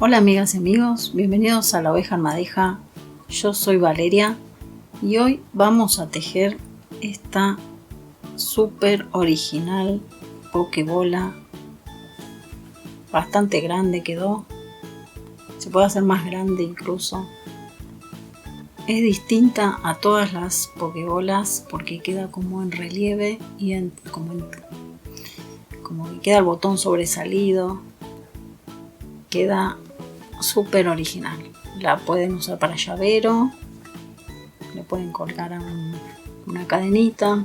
Hola amigas y amigos, bienvenidos a La Oveja en Madeja. Yo soy Valeria y hoy vamos a tejer esta súper original pokebola. Bastante grande quedó, se puede hacer más grande incluso. Es distinta a todas las pokebolas porque queda como en relieve y como que queda el botón sobresalido. Queda súper original. La pueden usar para llavero, le pueden colgar a una cadenita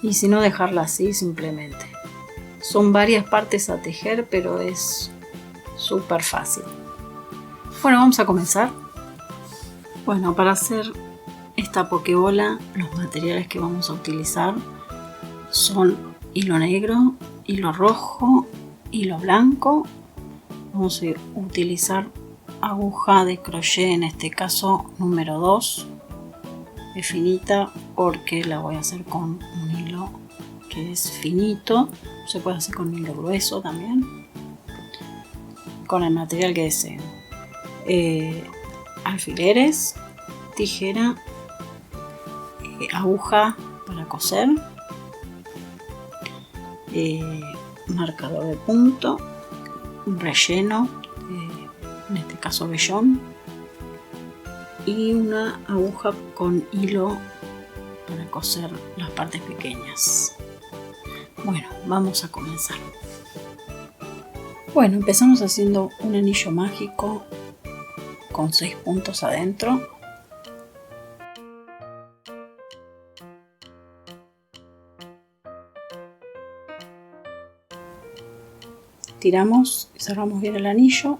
y si no dejarla así simplemente. Son varias partes a tejer, pero es súper fácil. Bueno, vamos a comenzar. Bueno, para hacer esta pokebola los materiales que vamos a utilizar son hilo negro, hilo rojo, hilo blanco. Vamos a utilizar aguja de crochet, en este caso número 2, es finita porque la voy a hacer con un hilo que es finito. Se puede hacer con hilo grueso también, con el material que deseen. Alfileres, tijera, aguja para coser, marcador de punto, un relleno, en este caso vellón, y una aguja con hilo para coser las partes pequeñas. Bueno, vamos a comenzar. Bueno, empezamos haciendo un anillo mágico con 6 puntos adentro. Tiramos y cerramos bien el anillo,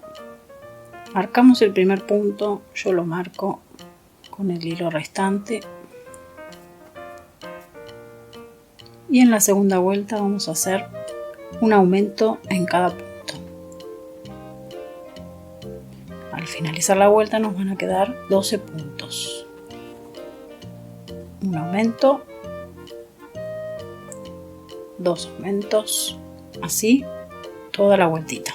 marcamos el primer punto, yo lo marco con el hilo restante y en la segunda vuelta vamos a hacer un aumento en cada punto. Al finalizar la vuelta nos van a quedar 12 puntos, un aumento, 2 aumentos, así toda la vueltita.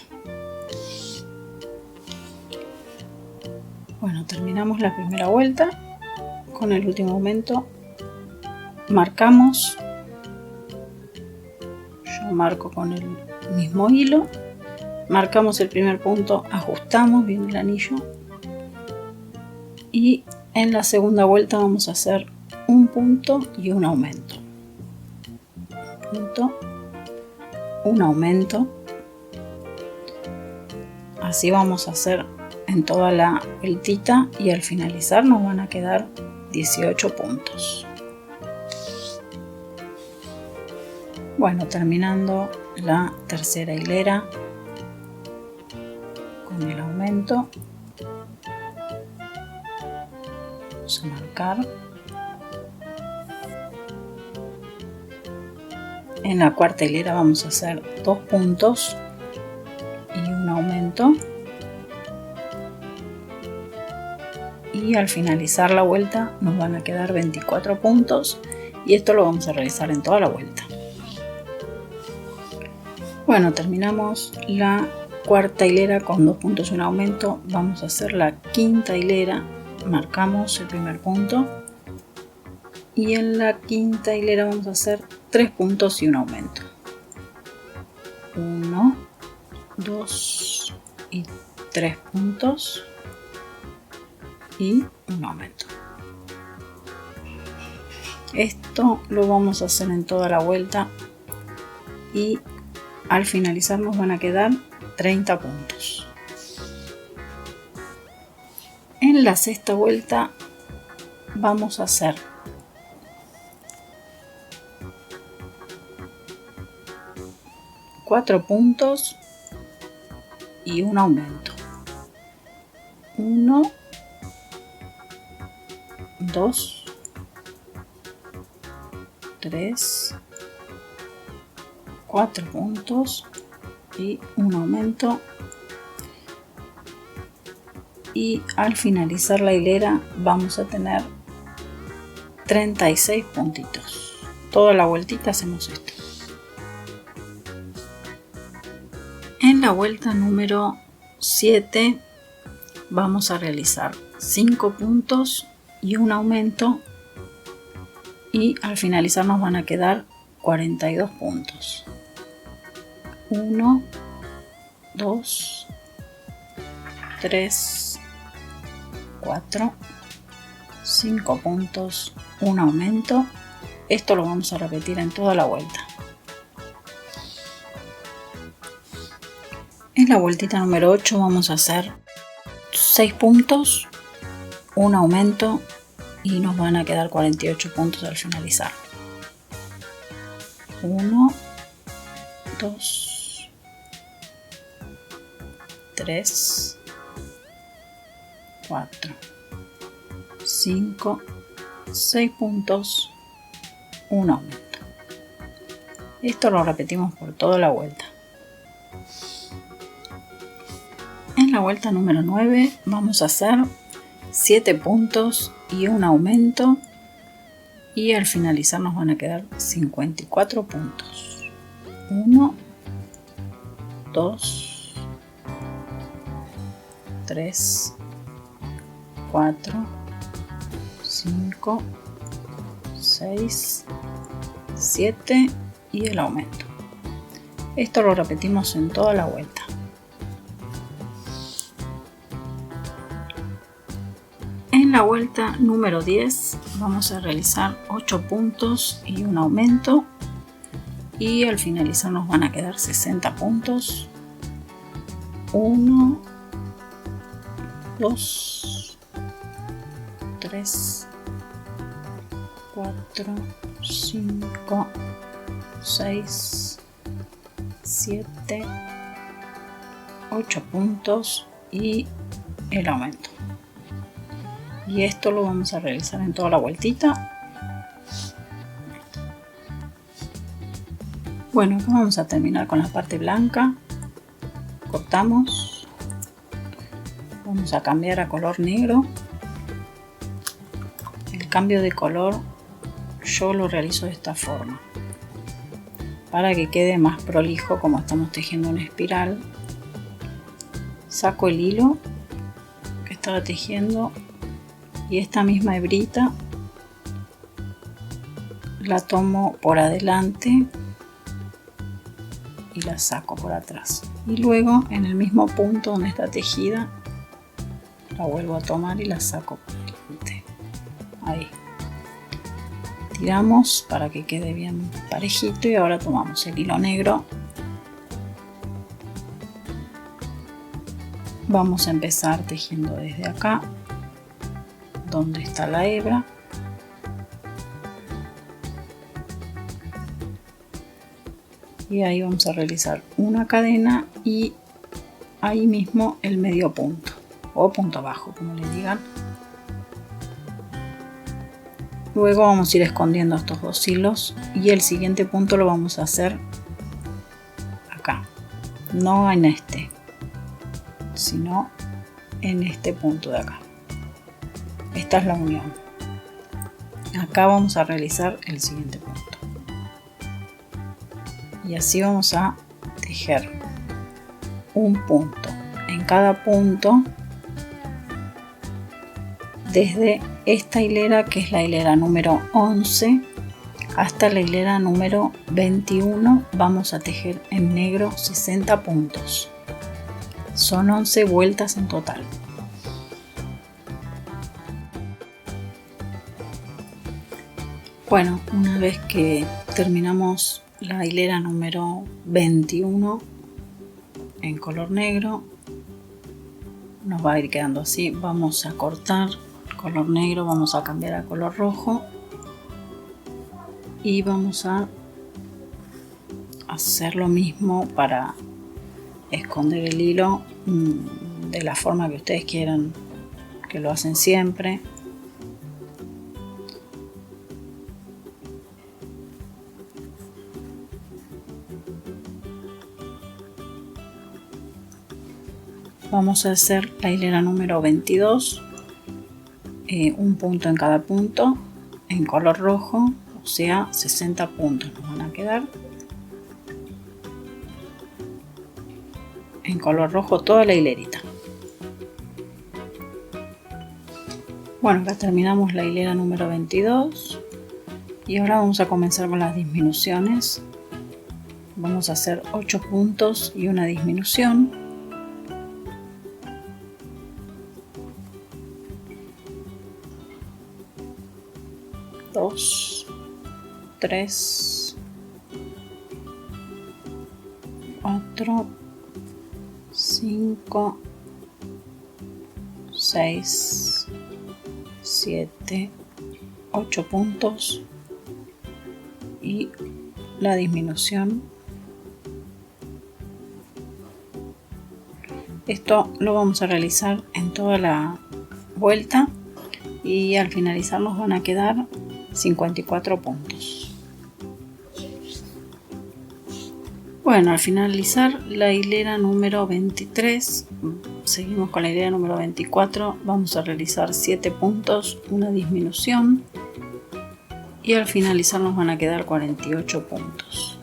Bueno, terminamos la primera vuelta. Con el último aumento marcamos, yo marco con el mismo hilo, marcamos el primer punto, ajustamos bien el anillo y en la segunda vuelta vamos a hacer un punto y un aumento, un punto, un aumento. Así vamos a hacer en toda la vueltita y al finalizar nos van a quedar 18 puntos. Bueno, terminando la tercera hilera con el aumento, vamos a marcar. En la cuarta hilera vamos a hacer 2 puntos y un aumento y al finalizar la vuelta nos van a quedar 24 puntos y esto lo vamos a realizar en toda la vuelta. Bueno, terminamos la cuarta hilera con 2 puntos y un aumento. Vamos a hacer la quinta hilera, marcamos el primer punto y en la quinta hilera vamos a hacer 3 puntos y un aumento, 1, 2 y 3 puntos y un aumento. Esto lo vamos a hacer en toda la vuelta y al finalizar nos van a quedar 30 puntos. En la sexta vuelta vamos a hacer cuatro puntos y un aumento, 1, 2, 3, 4 puntos y un aumento y al finalizar la hilera vamos a tener 36 puntitos. Toda la vueltita hacemos esto. En la vuelta número 7 vamos a realizar 5 puntos y un aumento, y al finalizar nos van a quedar 42 puntos. 1, 2, 3, 4, 5 puntos, un aumento. Esto lo vamos a repetir en toda la vuelta. En la vueltita número 8 vamos a hacer 6 puntos, un aumento, y nos van a quedar 48 puntos al finalizar. 1, 2, 3, 4, 5, 6 puntos, un aumento. Esto lo repetimos por toda la vuelta. En la vuelta número 9 vamos a hacer 7 puntos y un aumento, y al finalizar nos van a quedar 54 puntos. 1, 2, 3, 4, 5, 6, 7 y el aumento. Esto lo repetimos en toda la vuelta. En la vuelta número 10 vamos a realizar 8 puntos y un aumento, y al finalizar nos van a quedar 60 puntos. 1, 2, 3, 4, 5, 6, 7, 8 puntos y el aumento. Y esto lo vamos a realizar en toda la vueltita. Bueno, acá vamos a terminar con la parte blanca. Cortamos. Vamos a cambiar a color negro. El cambio de color yo lo realizo de esta forma, para que quede más prolijo. Como estamos tejiendo una espiral, saco el hilo que estaba tejiendo y esta misma hebrita la tomo por adelante y la saco por atrás, y luego en el mismo punto donde está tejida la vuelvo a tomar y la saco por adelante. Ahí tiramos para que quede bien parejito, y ahora tomamos el hilo negro. Vamos a empezar tejiendo desde acá donde está la hebra, y ahí vamos a realizar una cadena y ahí mismo el medio punto o punto bajo, como le digan. Luego vamos a ir escondiendo estos dos hilos, y el siguiente punto lo vamos a hacer acá, no en este, sino en este punto de acá. Esta es la unión. Acá vamos a realizar el siguiente punto, y así vamos a tejer un punto en cada punto desde esta hilera, que es la hilera número 11, hasta la hilera número 21. Vamos a tejer en negro 60 puntos. Son 11 vueltas en total. Bueno, una vez que terminamos la hilera número 21 en color negro, nos va a ir quedando así. Vamos a cortar color negro, vamos a cambiar a color rojo y vamos a hacer lo mismo para esconder el hilo de la forma que ustedes quieran, que lo hacen siempre. Vamos a hacer la hilera número 22, un punto en cada punto en color rojo, o sea 60 puntos nos van a quedar. en color rojo toda la hilerita. Bueno, acá terminamos la hilera número 22 y ahora vamos a comenzar con las disminuciones. Vamos a hacer 8 puntos y una disminución. Dos, 3, 4, 5, 6, 7, 8 puntos y la disminución. Esto lo vamos a realizar en toda la vuelta y al finalizar nos van a quedar 54 puntos. Bueno, al finalizar la hilera número 23, seguimos con la hilera número 24, vamos a realizar 7 puntos, una disminución y al finalizar nos van a quedar 48 puntos.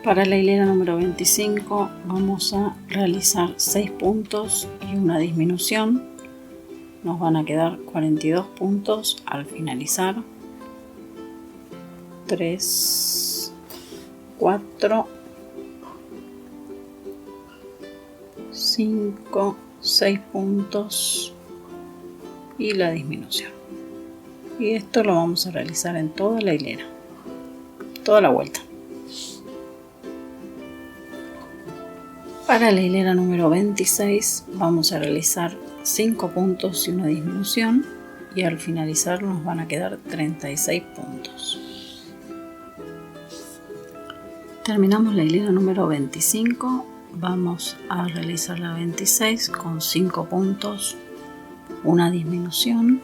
Para la hilera número 25 vamos a realizar 6 puntos y una disminución. Nos van a quedar 42 puntos al finalizar. 3, 4, 5, 6 puntos y la disminución. Y esto lo vamos a realizar en toda la hilera, toda la vuelta. Para la hilera número 26 vamos a realizar 5 puntos y una disminución y al finalizar nos van a quedar 36 puntos. Terminamos la hilera número 25, vamos a realizar la 26 con 5 puntos, una disminución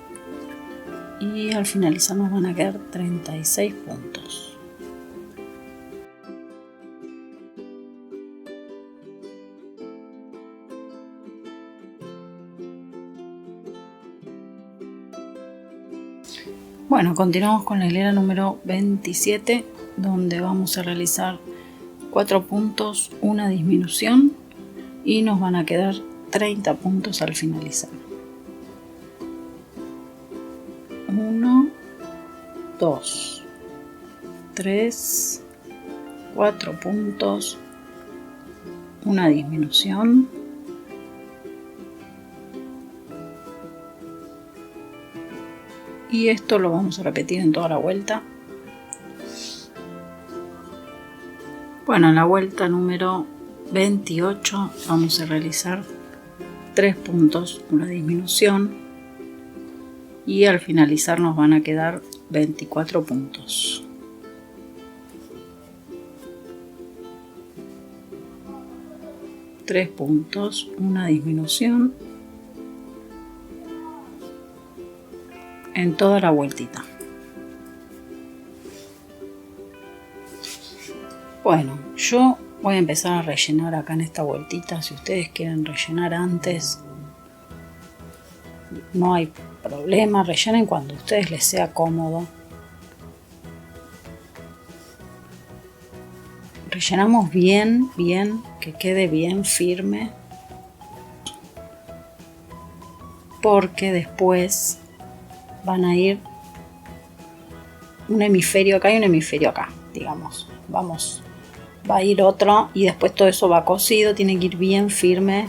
y al finalizar nos van a quedar 36 puntos. Bueno, continuamos con la hilera número 27, donde vamos a realizar 4 puntos, una disminución y nos van a quedar 30 puntos al finalizar. 1, 2, 3, 4 puntos, una disminución. Y esto lo vamos a repetir en toda la vuelta. Bueno, en la vuelta número 28 vamos a realizar 3 puntos, una disminución y al finalizar nos van a quedar 24 puntos. Tres puntos, una disminución en toda la vueltita. Bueno, yo voy a empezar a rellenar acá en esta vueltita. Si ustedes quieren rellenar antes, no hay problema, rellenen cuando a ustedes les sea cómodo. Rellenamos bien, que quede bien firme, porque después van a ir un hemisferio acá y un hemisferio acá, digamos. Va a ir otro y después todo eso va cosido, tiene que ir bien firme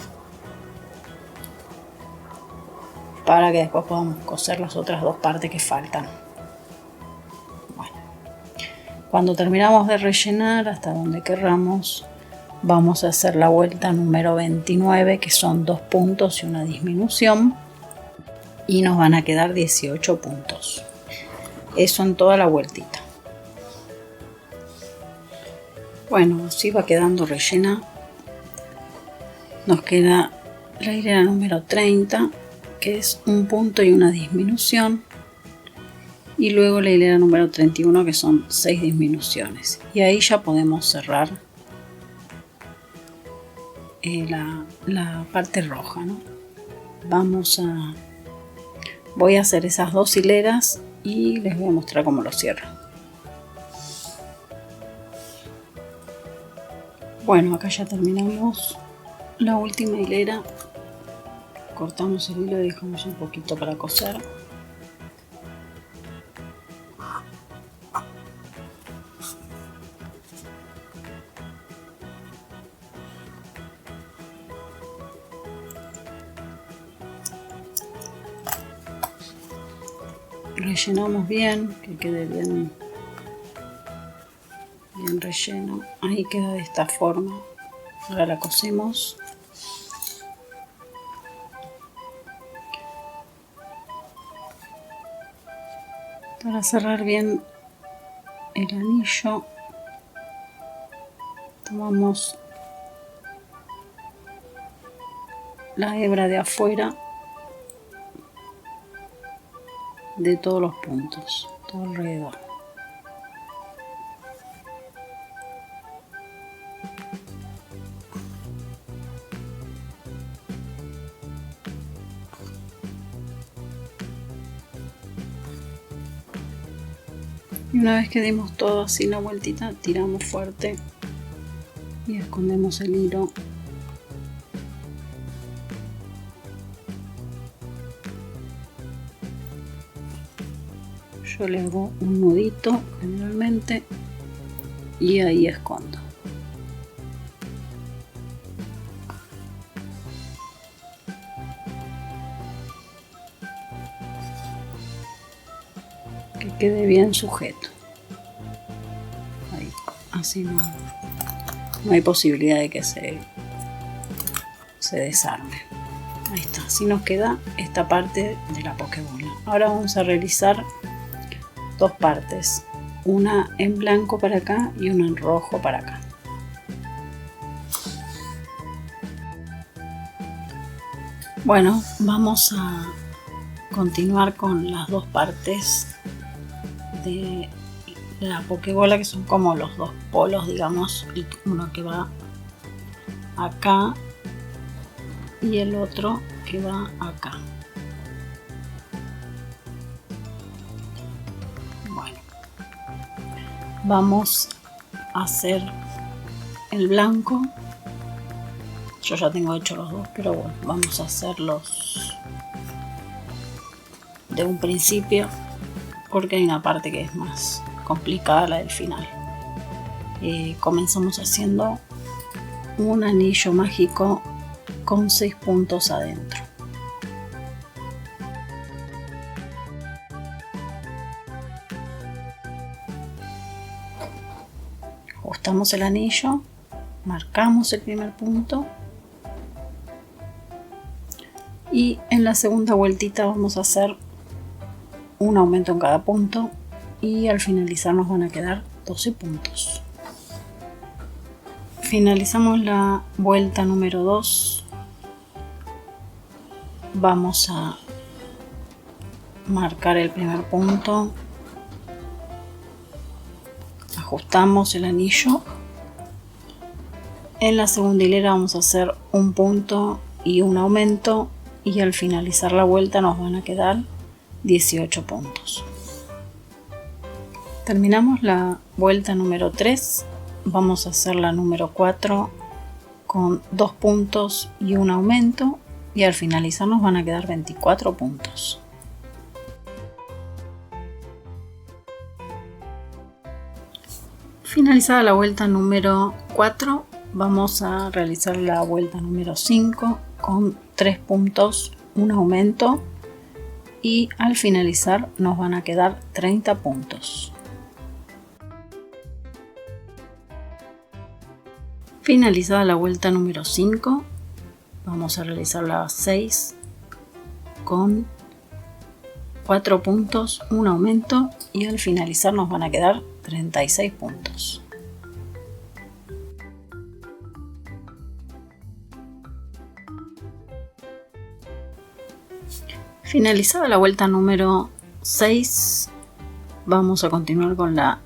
para que después podamos coser las otras dos partes que faltan. Bueno, cuando terminamos de rellenar hasta donde querramos, vamos a hacer la vuelta número 29, que son 2 puntos y una disminución. Y nos van a quedar 18 puntos. Eso en toda la vueltita. Bueno, así va quedando rellena. Nos queda la hilera número 30, que es 1 punto y una disminución. Y luego la hilera número 31, que son 6 disminuciones. Y ahí ya podemos cerrar la parte roja, ¿no? Voy a hacer esas 2 hileras y les voy a mostrar cómo lo cierro. Bueno, acá ya terminamos la última hilera. Cortamos el hilo y dejamos un poquito para coser. Rellenamos bien, que quede bien relleno. Ahí queda de esta forma. Ahora la cosemos. Para cerrar bien el anillo, tomamos la hebra de afuera de todos los puntos, todo alrededor. Y una vez que dimos todo así la vueltita, tiramos fuerte y escondemos el hilo. Yo le hago un nudito generalmente y ahí escondo. Que quede bien sujeto. Ahí, así no hay posibilidad de que se desarme. Ahí está, así nos queda esta parte de la pokebola. Ahora vamos a realizar 2 partes, una en blanco para acá y una en rojo para acá. Bueno, vamos a continuar con las 2 partes de la pokebola, que son como los 2 polos, digamos, uno que va acá y el otro que va acá. Bueno, vamos a hacer el blanco. Yo ya tengo hecho los 2, pero bueno, vamos a hacerlos de un principio porque hay una parte que es más complicada, la del final. Comenzamos haciendo un anillo mágico con 6 puntos adentro. Ajustamos el anillo, marcamos el primer punto y en la segunda vueltita vamos a hacer un aumento en cada punto y al finalizar nos van a quedar 12 puntos. Finalizamos la vuelta número 2. Vamos a marcar el primer punto, ajustamos el anillo. En la segunda hilera vamos a hacer un punto y un aumento y al finalizar la vuelta nos van a quedar 18 puntos. Terminamos la vuelta número 3. Vamos a hacer la número 4 con 2 puntos y un aumento y al finalizar nos van a quedar 24 puntos. Finalizada la vuelta número 4, vamos a realizar la vuelta número 5 con 3 puntos, un aumento y al finalizar nos van a quedar 30 puntos. Finalizada la vuelta número 5, vamos a realizar la 6 con 4 puntos, un aumento y al finalizar nos van a quedar 36 puntos. Finalizada la vuelta número 6, vamos a continuar con la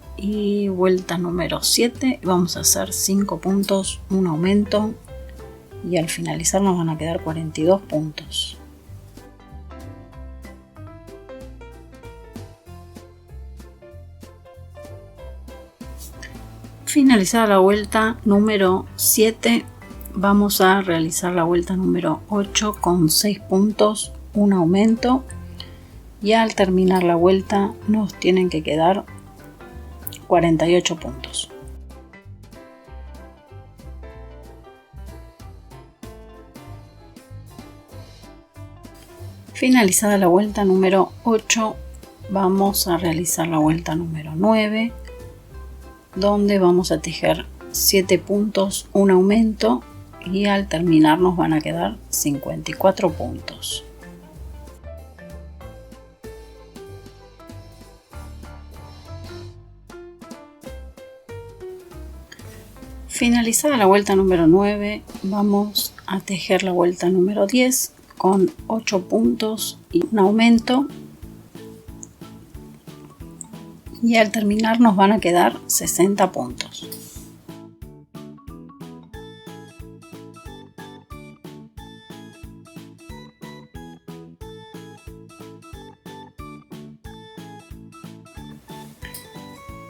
vuelta número 7. Vamos a hacer 5 puntos, un aumento y al finalizar nos van a quedar 42 puntos. Finalizada la vuelta número 7, vamos a realizar la vuelta número 8 con 6 puntos, un aumento, y al terminar la vuelta nos tienen que quedar 48 puntos. Finalizada la vuelta número 8, vamos a realizar la vuelta número 9, donde vamos a tejer 7 puntos, un aumento, y al terminar nos van a quedar 54 puntos. Finalizada la vuelta número 9, vamos a tejer la vuelta número 10 con 8 puntos y un aumento, y al terminar nos van a quedar 60 puntos.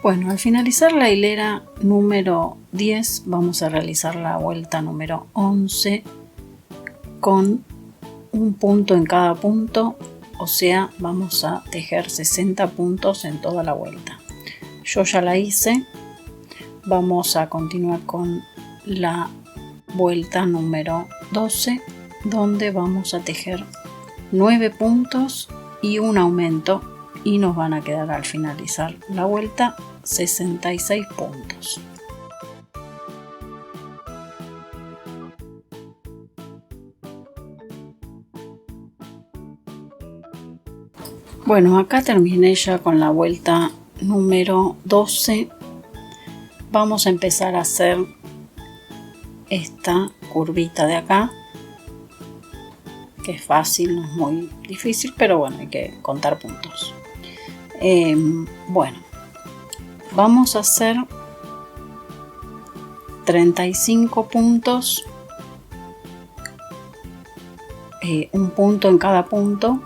Bueno, al finalizar la hilera número 10 vamos a realizar la vuelta número 11 con un punto en cada punto, o sea, vamos a tejer 60 puntos en toda la vuelta. Yo ya la hice. Vamos a continuar con la vuelta número 12, donde vamos a tejer 9 puntos y un aumento, y nos van a quedar al finalizar la vuelta 66 puntos. Bueno, acá terminé ya con la vuelta número 12. Vamos a empezar a hacer esta curvita de acá, que es fácil, no es muy difícil, pero bueno, hay que contar puntos. Bueno, vamos a hacer 35 puntos, un punto en cada punto.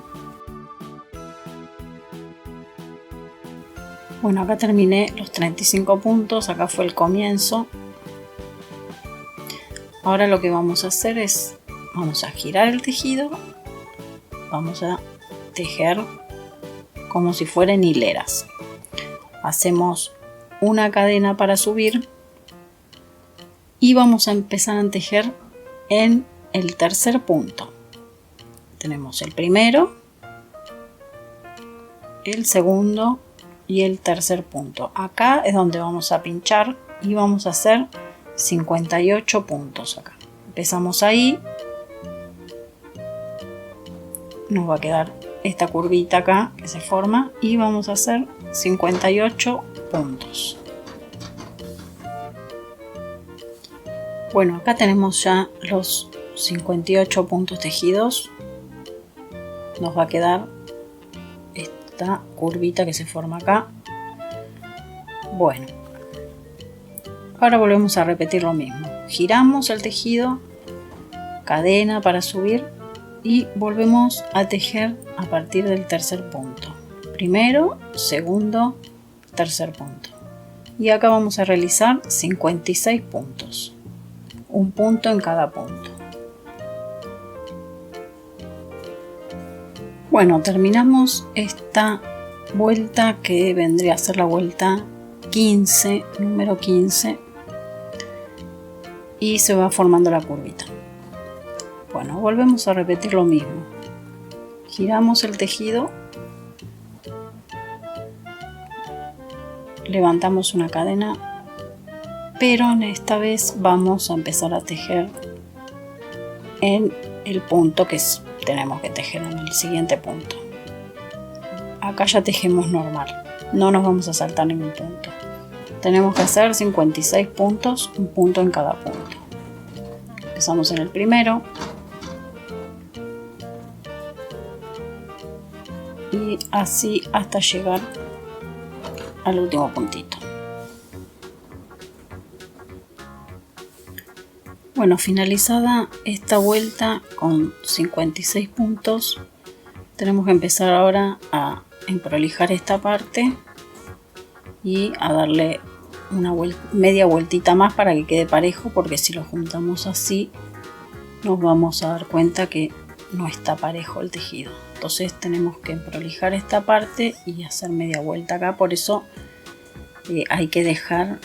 Bueno, acá terminé los 35 puntos, acá fue el comienzo. Ahora lo que vamos a hacer es, vamos a girar el tejido, vamos a tejer como si fueran hileras. Hacemos una cadena para subir y vamos a empezar a tejer en el tercer punto. Tenemos el primero, el segundo y el tercer punto. Acá es donde vamos a pinchar y vamos a hacer 58 puntos acá. Empezamos ahí, nos va a quedar esta curvita acá que se forma y vamos a hacer 58 puntos. Bueno, acá tenemos ya los 58 puntos tejidos. Nos va a quedar esta curvita que se forma acá. Bueno, ahora volvemos a repetir lo mismo. Giramos el tejido, cadena para subir y volvemos a tejer a partir del tercer punto. Primero, segundo, tercer punto. Y acá vamos a realizar 56 puntos. Un punto en cada punto. Bueno, terminamos esta vuelta que vendría a ser la vuelta 15, número 15, y se va formando la curvita. Bueno, volvemos a repetir lo mismo. Giramos el tejido, levantamos una cadena, pero en esta vez vamos a empezar a tejer en el punto que tenemos que tejer en el siguiente punto. Acá ya tejemos normal, no nos vamos a saltar ningún punto. Tenemos que hacer 56 puntos, un punto en cada punto. Empezamos en el primero y así hasta llegar al último puntito. Bueno, finalizada esta vuelta con 56 puntos, tenemos que empezar ahora a emprolijar esta parte y a darle una media vueltita más para que quede parejo, porque si lo juntamos así nos vamos a dar cuenta que no está parejo el tejido. Entonces tenemos que emprolijar esta parte y hacer media vuelta acá. Por eso hay que dejar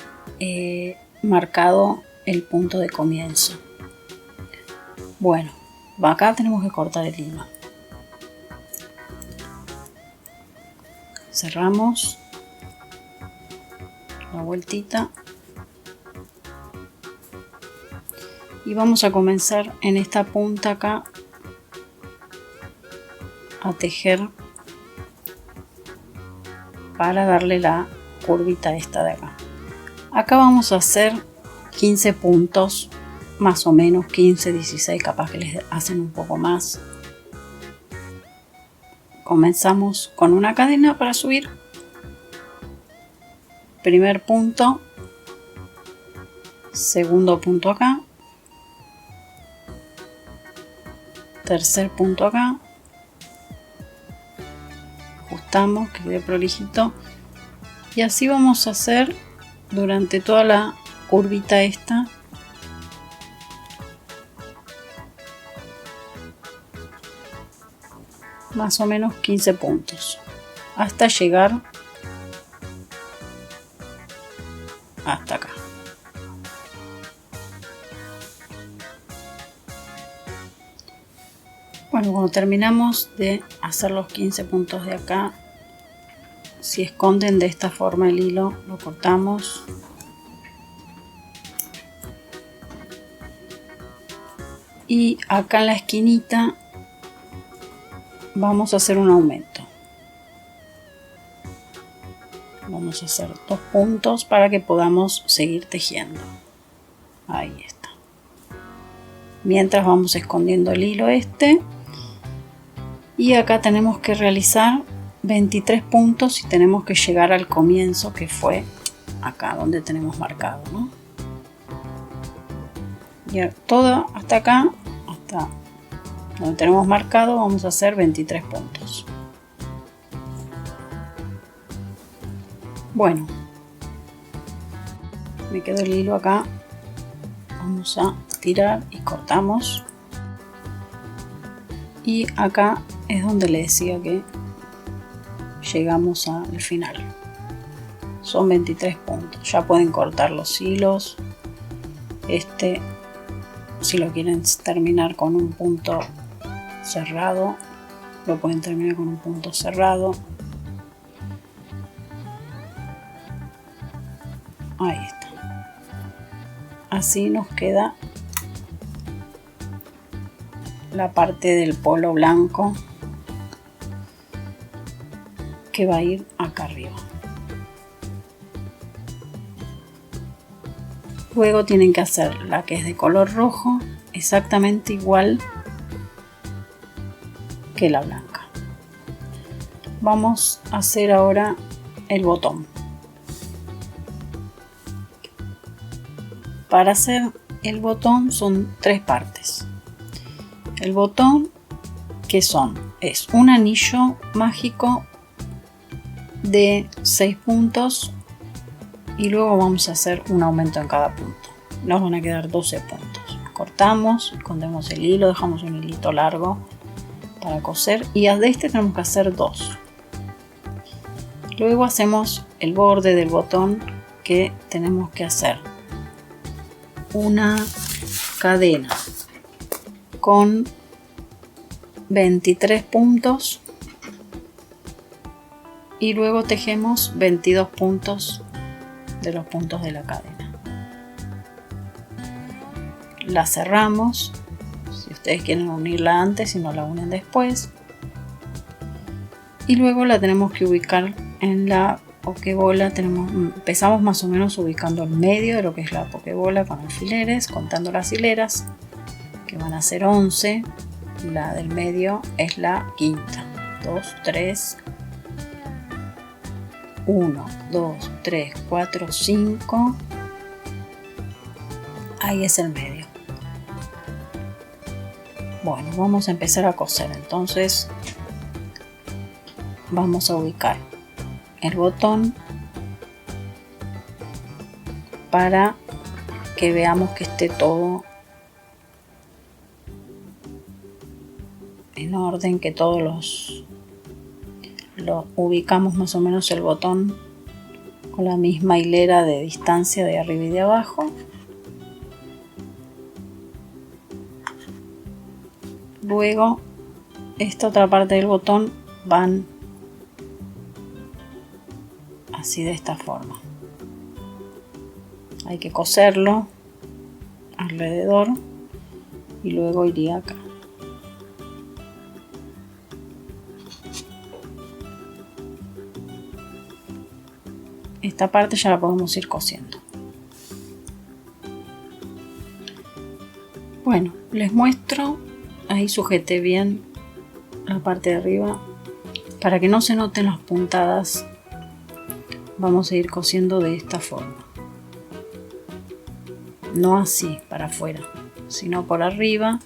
marcado el punto de comienzo. Bueno, acá tenemos que cortar el hilo. Cerramos la vueltita y vamos a comenzar en esta punta acá a tejer para darle la curvita esta de acá. Acá vamos a hacer 15 puntos, más o menos 15, 16, capaz que les hacen un poco más. Comenzamos con una cadena para subir. Primer punto, segundo punto acá, tercer punto acá, ajustamos que quede prolijito y así vamos a hacer durante toda la curvita esta. Más o menos 15 puntos hasta llegar hasta acá. Bueno, cuando terminamos de hacer los 15 puntos de acá, si esconden de esta forma el hilo, lo cortamos. Y acá en la esquinita vamos a hacer un aumento. Vamos a hacer 2 puntos para que podamos seguir tejiendo. Ahí está. Mientras vamos escondiendo el hilo este. Y acá tenemos que realizar 23 puntos y tenemos que llegar al comienzo, que fue acá donde tenemos marcado, ¿no? Y todo hasta acá, hasta donde tenemos marcado, vamos a hacer 23 puntos. Bueno, me quedó el hilo acá. Vamos a tirar y cortamos. Y acá es donde le decía que llegamos al final. Son 23 puntos. Ya pueden cortar los hilos. Si lo quieren terminar con un punto cerrado, lo pueden terminar con un punto cerrado. Ahí está. Así nos queda la parte del polo blanco que va a ir acá arriba. Luego tienen que hacer la que es de color rojo, exactamente igual que la blanca. Vamos a hacer ahora el botón. Para hacer el botón son 3 partes. El botón es un anillo mágico de 6 puntos y luego vamos a hacer un aumento en cada punto. Nos van a quedar 12 puntos. Cortamos, escondemos el hilo, dejamos un hilito largo para coser y de este tenemos que hacer 2. Luego hacemos el borde del botón, que tenemos que hacer una cadena con 23 puntos y luego tejemos 22 puntos de los puntos de la cadena. La cerramos, si ustedes quieren unirla antes, si no la unen después, y luego la tenemos que ubicar en la pokebola. Empezamos más o menos ubicando el medio de lo que es la pokebola con alfileres, contando las hileras, que van a ser 11. La del medio es la quinta. 2, 3, 1, 2, 3, 4, 5. Ahí es el medio. Bueno, vamos a empezar a coser. Entonces vamos a ubicar el botón para que veamos que esté todo en orden, que todos los ubicamos más o menos el botón con la misma hilera de distancia de arriba y de abajo. Luego esta otra parte del botón van así, de esta forma. Hay que coserlo alrededor y luego iría acá. Esta parte ya la podemos ir cosiendo. Bueno, les muestro. Ahí sujeté bien la parte de arriba para que no se noten las puntadas. Vamos a ir cosiendo de esta forma, no así para afuera, sino por arriba.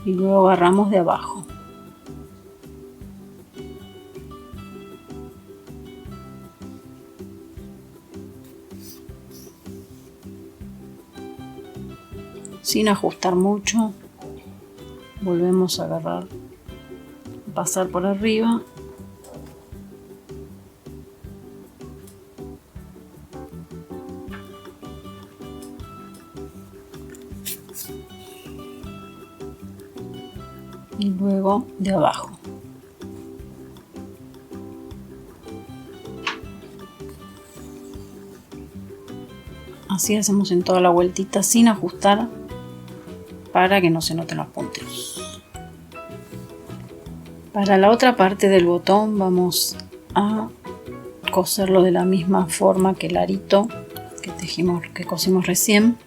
Y luego agarramos de abajo. Sin ajustar mucho, volvemos a agarrar, pasar por arriba. Y luego de abajo. Así hacemos en toda la vueltita sin ajustar para que no se noten los punteros. Para la otra parte del botón vamos a coserlo de la misma forma que el arito que cosimos recién.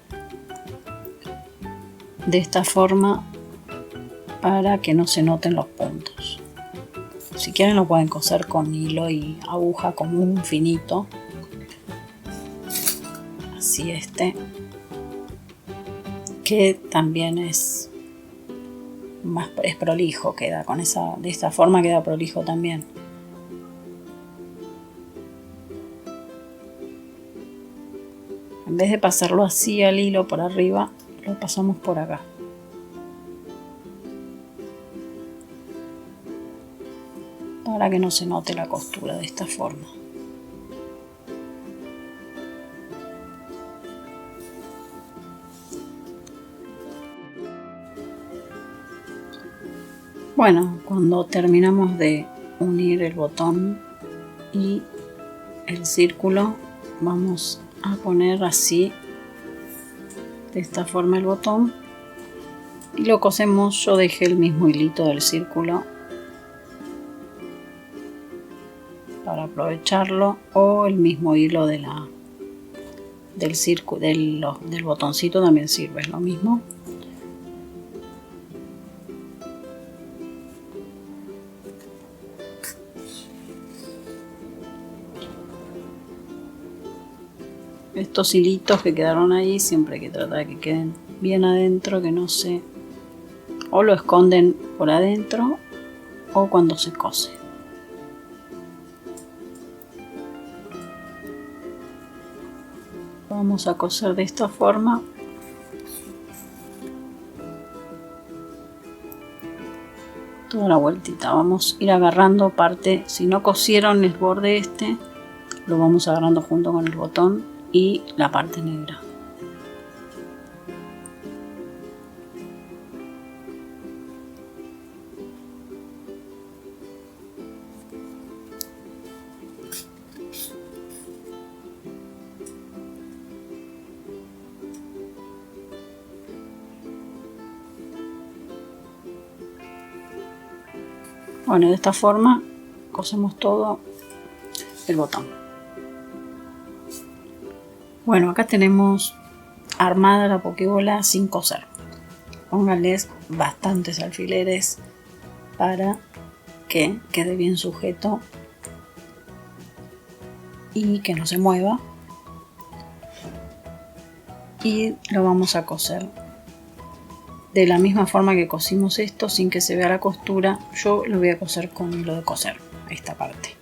De esta forma, para que no se noten los puntos. Si quieren lo pueden coser con hilo y aguja común finito. Así que también es prolijo, queda con de esta forma queda prolijo también. En vez de pasarlo así al hilo por arriba, lo pasamos por acá. Para que no se note la costura de esta forma. Bueno, cuando terminamos de unir el botón y el círculo, vamos a poner así, de esta forma, el botón y lo cosemos. Yo dejé el mismo hilito del círculo para aprovecharlo, o el mismo hilo del círculo del botoncito también sirve, es lo mismo. Estos hilitos que quedaron ahí siempre hay que tratar de que queden bien adentro, que no se, o lo esconden por adentro o cuando se cose. Vamos a coser de esta forma. Toda la vueltita. Vamos a ir agarrando parte. Si no cosieron el borde lo vamos agarrando junto con el botón y la parte negra. Bueno, de esta forma cosemos todo el botón. Bueno, acá tenemos armada la pokebola sin coser. Pónganles bastantes alfileres para que quede bien sujeto y que no se mueva. Y lo vamos a coser de la misma forma que cosimos esto, sin que se vea la costura. Yo lo voy a coser con hilo de coser, esta parte,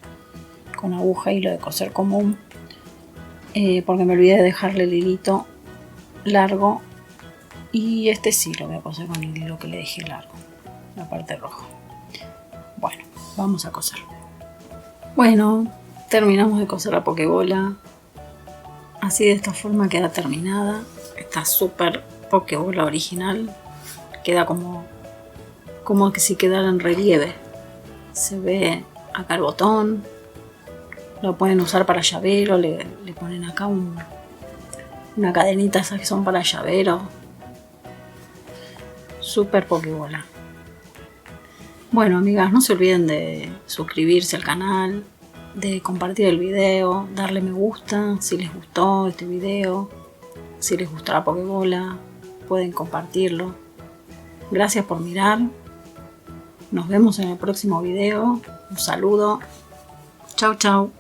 con aguja y hilo de coser común, porque me olvidé de dejarle el hilito largo, y este sí lo voy a coser con el hilo que le dejé largo, la parte roja. Bueno, vamos a coser. Bueno, terminamos de coser la pokebola. Así, de esta forma queda terminada. Está súper pokebola original. Queda como que si quedara en relieve. Se ve acá el botón. Lo pueden usar para llavero. Le ponen acá una cadenita, esas que son para llavero. Súper pokebola. Bueno, amigas, no se olviden de suscribirse al canal, de compartir el video, darle me gusta si les gustó este video. Si les gustó la pokebola, pueden compartirlo. Gracias por mirar. Nos vemos en el próximo video. Un saludo. Chau, chau.